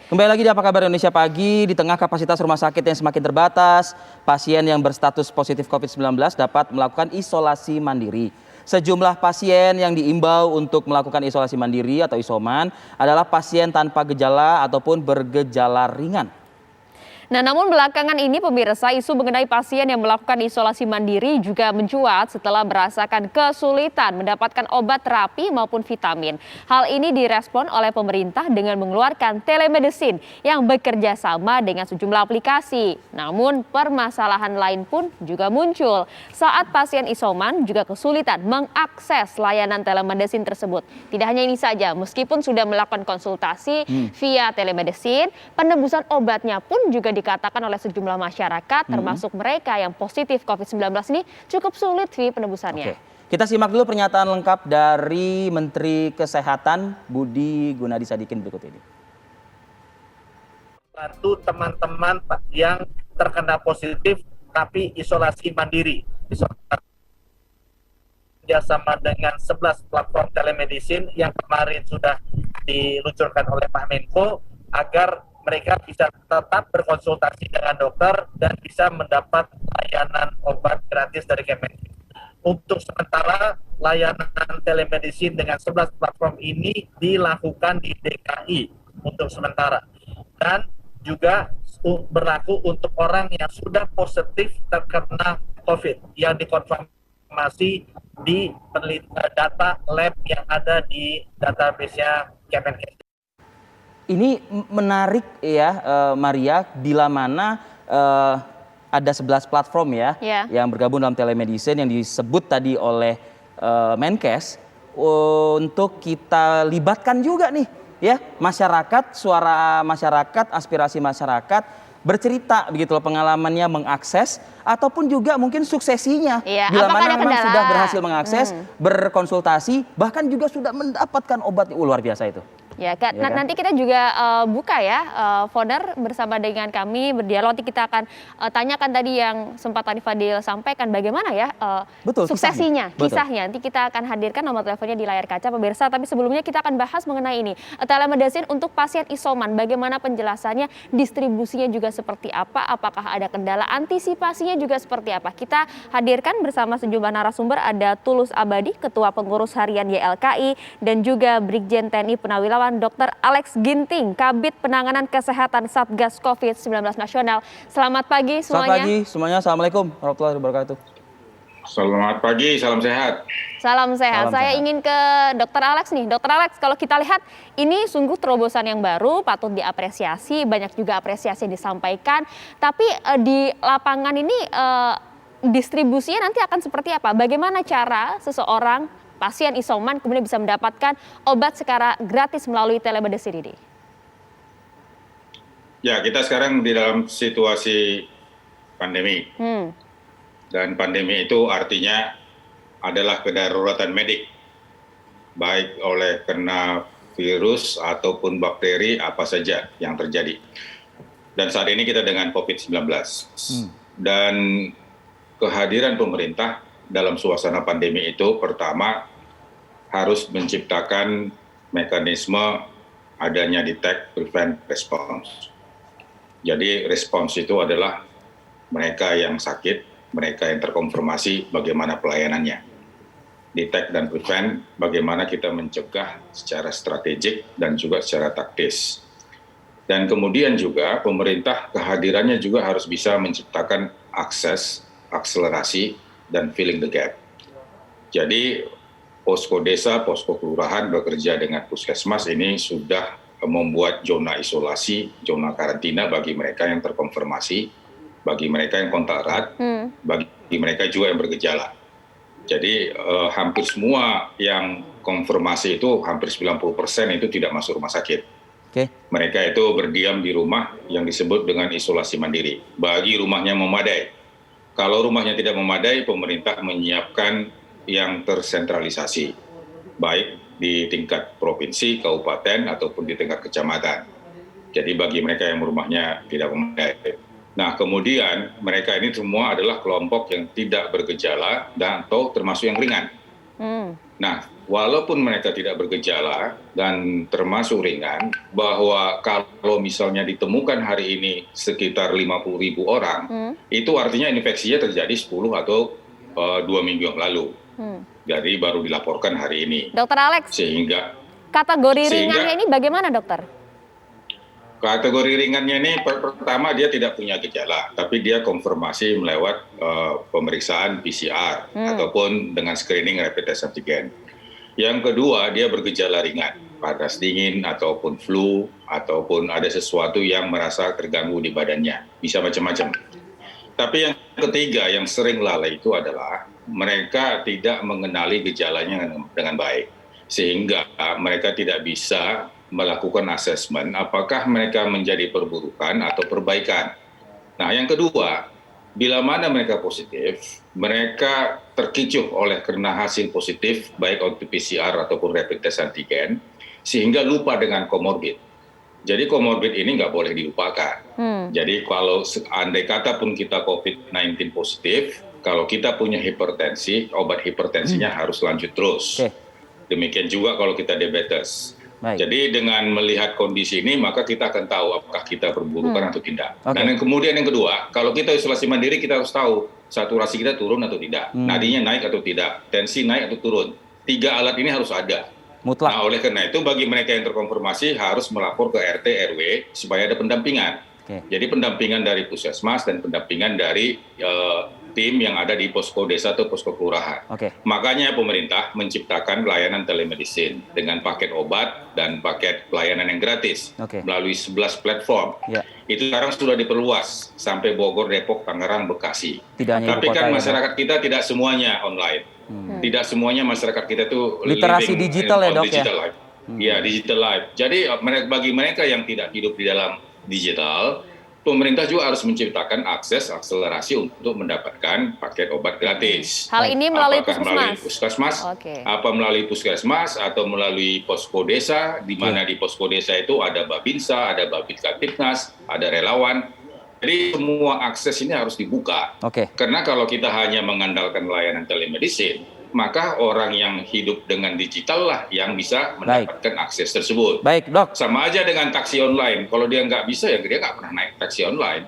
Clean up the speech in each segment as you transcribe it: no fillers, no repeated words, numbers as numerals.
Kembali lagi di Apa Kabar Indonesia Pagi. Di tengah kapasitas rumah sakit yang semakin terbatas, pasien yang berstatus positif COVID-19 dapat melakukan isolasi mandiri. Sejumlah pasien yang diimbau untuk melakukan isolasi mandiri atau isoman adalah pasien tanpa gejala ataupun bergejala ringan. Nah, namun belakangan ini pemirsa, isu mengenai pasien yang melakukan isolasi mandiri juga mencuat setelah merasakan kesulitan mendapatkan obat terapi maupun vitamin. Hal ini direspon oleh pemerintah dengan mengeluarkan telemedicine yang bekerja sama dengan sejumlah aplikasi. Namun permasalahan lain pun juga muncul saat pasien isoman juga kesulitan mengakses layanan telemedicine tersebut. Tidak hanya ini saja, meskipun sudah melakukan konsultasi via telemedicine, penebusan obatnya pun juga dikatakan oleh sejumlah masyarakat termasuk mereka yang positif COVID-19 ini cukup sulit penebusannya. Oke. Kita simak dulu pernyataan lengkap dari Menteri Kesehatan Budi Gunadi Sadikin berikut ini. Bantu teman-teman yang terkena positif tapi isolasi mandiri. Bekerjasama dengan 11 platform telemedicine yang kemarin sudah diluncurkan oleh Pak Menko agar mereka bisa tetap berkonsultasi dengan dokter dan bisa mendapat layanan obat gratis dari Kemenkes. Untuk sementara, layanan telemedicine dengan 11 platform ini dilakukan di DKI untuk sementara. Dan juga berlaku untuk orang yang sudah positif terkena COVID yang dikonfirmasi di data lab yang ada di database-nya Kemenkes. Ini menarik ya Maria, bila mana ada 11 platform ya yang bergabung dalam telemedicine yang disebut tadi oleh Menkes untuk kita libatkan juga nih ya masyarakat, suara masyarakat, aspirasi masyarakat bercerita begitu loh pengalamannya mengakses ataupun juga mungkin suksesinya bila mana memang sudah berhasil mengakses, berkonsultasi bahkan juga sudah mendapatkan obat luar biasa itu. Ya, nanti kita juga buka ya, Founder bersama dengan kami berdialog. Nanti kita akan tanyakan tadi yang sempat tadi Fadil sampaikan bagaimana ya suksesinya, kisahnya. Nanti kita akan hadirkan nomor teleponnya di layar kaca pemirsa. Tapi sebelumnya kita akan bahas mengenai ini telemedicine untuk pasien isoman. Bagaimana penjelasannya, distribusinya juga seperti apa, apakah ada kendala, antisipasinya juga seperti apa. Kita hadirkan bersama sejumlah narasumber, ada Tulus Abadi, Ketua Pengurus Harian YLKI, dan juga Brigjen TNI Purnawirawan Dr. Alex Ginting, Kabid Penanganan Kesehatan Satgas COVID-19 Nasional. Selamat pagi semuanya. Selamat pagi semuanya. Assalamualaikum warahmatullahi wabarakatuh. Selamat pagi, salam sehat. Salam sehat. Saya ingin ke Dr. Alex nih. Dr. Alex, kalau kita lihat ini sungguh terobosan yang baru, patut diapresiasi, banyak juga apresiasi yang disampaikan. Tapi di lapangan ini distribusinya nanti akan seperti apa? Bagaimana cara seseorang pasien isoman kemudian bisa mendapatkan obat secara gratis melalui telemedicine ini? Ya, kita sekarang di dalam situasi pandemi. Dan pandemi itu artinya adalah kedaruratan medik. Baik oleh kena virus ataupun bakteri apa saja yang terjadi. Dan saat ini kita dengan COVID-19. Dan kehadiran pemerintah dalam suasana pandemi itu pertama harus menciptakan mekanisme adanya detect, prevent, response. Jadi respons itu adalah mereka yang sakit, mereka yang terkonfirmasi bagaimana pelayanannya. Detect dan prevent bagaimana kita mencegah secara strategik dan juga secara taktis. Dan kemudian juga pemerintah kehadirannya juga harus bisa menciptakan akses, akselerasi, dan filling the gap. Jadi posko desa, posko kelurahan bekerja dengan puskesmas ini sudah membuat zona isolasi, zona karantina bagi mereka yang terkonfirmasi, bagi mereka yang kontak erat, bagi mereka juga yang bergejala. Jadi hampir semua yang konfirmasi itu hampir 90% itu tidak masuk rumah sakit. Mereka itu berdiam di rumah yang disebut dengan isolasi mandiri. Bagi rumahnya memadai. Kalau rumahnya tidak memadai, pemerintah menyiapkan yang tersentralisasi, baik di tingkat provinsi, kabupaten, ataupun di tingkat kecamatan. Jadi bagi mereka yang rumahnya tidak memadai. Nah, kemudian mereka ini semua adalah kelompok yang tidak bergejala dan atau termasuk yang ringan. Nah, walaupun mereka tidak bergejala dan termasuk ringan, bahwa kalau misalnya ditemukan hari ini sekitar 50.000 orang, itu artinya infeksinya terjadi 10 atau 2 minggu yang lalu. Jadi baru dilaporkan hari ini. Dokter Alex, kategori ringannya ini bagaimana, dokter? Kategori ringannya ini pertama dia tidak punya gejala, tapi dia konfirmasi melewat pemeriksaan PCR ataupun dengan screening rapid test antigen. Yang kedua, dia bergejala ringan, panas dingin ataupun flu ataupun ada sesuatu yang merasa terganggu di badannya, bisa macam-macam. Tapi yang ketiga yang sering lalai itu adalah mereka tidak mengenali gejalanya dengan baik, sehingga mereka tidak bisa melakukan asesmen apakah mereka menjadi perburukan atau perbaikan. Nah, yang kedua, bila mana mereka positif, mereka terkecoh oleh karena hasil positif baik untuk PCR ataupun rapid test antigen, sehingga lupa dengan komorbid. Jadi komorbid ini nggak boleh dilupakan. Jadi kalau andai kata pun kita COVID-19 positif, kalau kita punya hipertensi, obat hipertensinya harus lanjut terus. Demikian juga kalau kita diabetes. Baik. Jadi dengan melihat kondisi ini, maka kita akan tahu apakah kita perburukan atau tidak. Dan yang kemudian yang kedua, kalau kita isolasi mandiri, kita harus tahu saturasi kita turun atau tidak, nadinya naik atau tidak, tensi naik atau turun. 3 alat ini harus ada. Mutlak. Nah, oleh karena itu bagi mereka yang terkonfirmasi harus melapor ke RT RW supaya ada pendampingan. Jadi pendampingan dari puskesmas dan pendampingan dari tim yang ada di posko desa atau posko kelurahan. Makanya pemerintah menciptakan layanan telemedicine dengan paket obat dan paket pelayanan yang gratis melalui 11 platform. Itu sekarang sudah diperluas sampai Bogor, Depok, Tangerang, Bekasi. Tapi kan masyarakat kita tidak semuanya online. Tidak semuanya masyarakat kita itu literasi digital ya, Dok, digital life. Ya, digital life. Jadi bagi mereka yang tidak hidup di dalam digital, pemerintah juga harus menciptakan akses akselerasi untuk mendapatkan paket obat gratis. Hal ini melalui puskesmas, apa melalui puskesmas atau melalui posko desa, di mana di posko desa itu ada Babinsa, ada Babit Kapitnas, ada relawan. Jadi semua akses ini harus dibuka. Karena kalau kita hanya mengandalkan layanan telemedicine, maka orang yang hidup dengan digital lah yang bisa mendapatkan akses tersebut. Baik, Dok. Sama aja dengan taksi online. Kalau dia nggak bisa, ya dia nggak pernah naik taksi online.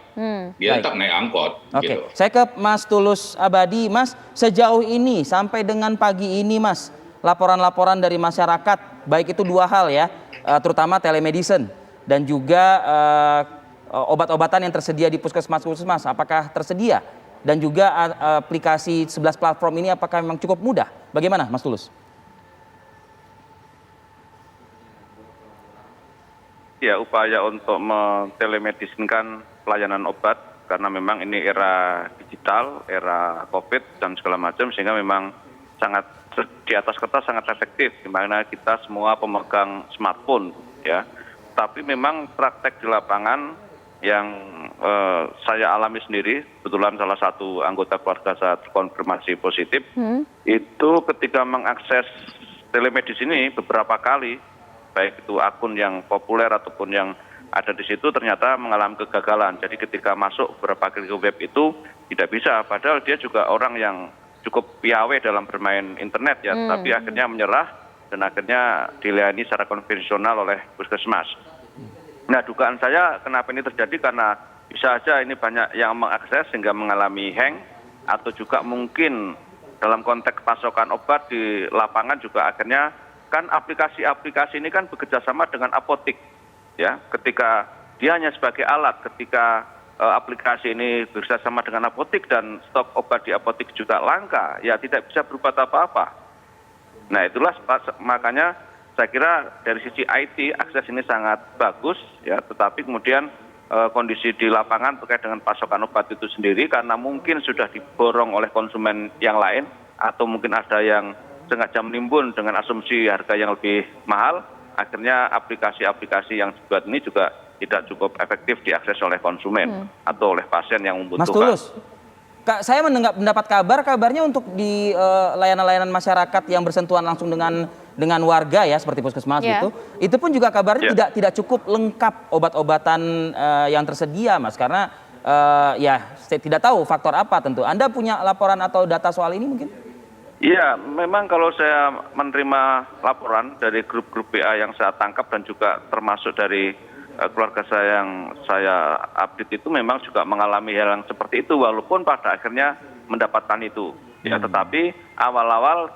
Dia tetap naik angkot. Gitu. Saya ke Mas Tulus Abadi. Mas, sejauh ini sampai dengan pagi ini, Mas, laporan-laporan dari masyarakat, baik itu 2 hal ya, terutama telemedicine dan juga obat-obatan yang tersedia di puskesmas-puskesmas, apakah tersedia? Dan juga aplikasi 11 platform ini apakah memang cukup mudah? Bagaimana, Mas Tulus? Ya, upaya untuk mentelemedisinkan pelayanan obat, karena memang ini era digital, era COVID dan segala macam, sehingga memang sangat di atas kertas sangat efektif, di mana kita semua pemegang smartphone, ya. Tapi memang praktek di lapangan yang saya alami sendiri, kebetulan salah satu anggota keluarga saya terkonfirmasi positif, itu ketika mengakses telemedicine ini beberapa kali, baik itu akun yang populer ataupun yang ada di situ ternyata mengalami kegagalan. Jadi ketika masuk beberapa kali ke web itu tidak bisa, padahal dia juga orang yang cukup piawai dalam bermain internet ya, tapi akhirnya menyerah dan akhirnya dilayani secara konvensional oleh puskesmas. Nah, dugaan saya kenapa ini terjadi karena bisa saja ini banyak yang mengakses sehingga mengalami hang, atau juga mungkin dalam konteks pasokan obat di lapangan juga akhirnya kan aplikasi-aplikasi ini kan bekerjasama dengan apotik, ya. Ketika dia hanya sebagai alat, ketika aplikasi ini bekerjasama dengan apotik dan stok obat di apotik juga langka, ya tidak bisa berbuat apa-apa. Nah, itulah makanya saya kira dari sisi IT akses ini sangat bagus, ya, tetapi kemudian kondisi di lapangan terkait dengan pasokan obat itu sendiri karena mungkin sudah diborong oleh konsumen yang lain atau mungkin ada yang sengaja menimbun dengan asumsi harga yang lebih mahal, akhirnya aplikasi-aplikasi yang dibuat ini juga tidak cukup efektif diakses oleh konsumen atau oleh pasien yang membutuhkan. Mas Tulus, saya mendapat kabarnya untuk di layanan-layanan masyarakat yang bersentuhan langsung dengan warga ya seperti puskesmas itu pun juga kabarnya tidak cukup lengkap obat-obatan yang tersedia, Mas, karena ya saya tidak tahu faktor apa tentu. Anda punya laporan atau data soal ini mungkin? Iya, memang kalau saya menerima laporan dari grup-grup WA yang saya tangkap dan juga termasuk dari keluarga saya yang saya update itu memang juga mengalami hal yang seperti itu walaupun pada akhirnya mendapatkan itu. Ya, tetapi awal-awal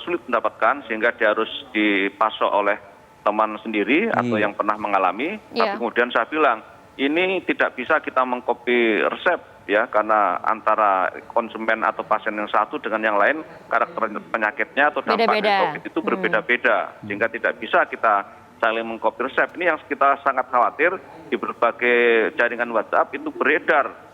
sulit mendapatkan sehingga dia harus dipasok oleh teman sendiri atau yang pernah mengalami. Tapi kemudian saya bilang, ini tidak bisa kita mengcopy resep ya karena antara konsumen atau pasien yang satu dengan yang lain karakter penyakitnya atau dampak COVID itu berbeda-beda sehingga tidak bisa kita saling mengcopy resep. Ini yang kita sangat khawatir di berbagai jaringan WhatsApp itu beredar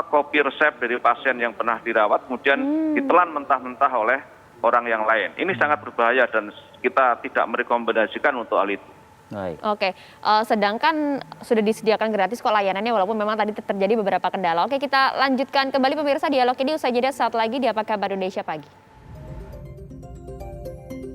copy resep dari pasien yang pernah dirawat kemudian ditelan mentah-mentah oleh orang yang lain. Ini sangat berbahaya dan kita tidak merekomendasikan untuk hal itu. Baik. Oke, sedangkan sudah disediakan gratis kok layanannya walaupun memang tadi terjadi beberapa kendala. Oke, kita lanjutkan kembali pemirsa dialog ini usai jeda saat lagi di Apa Kabar Indonesia Pagi.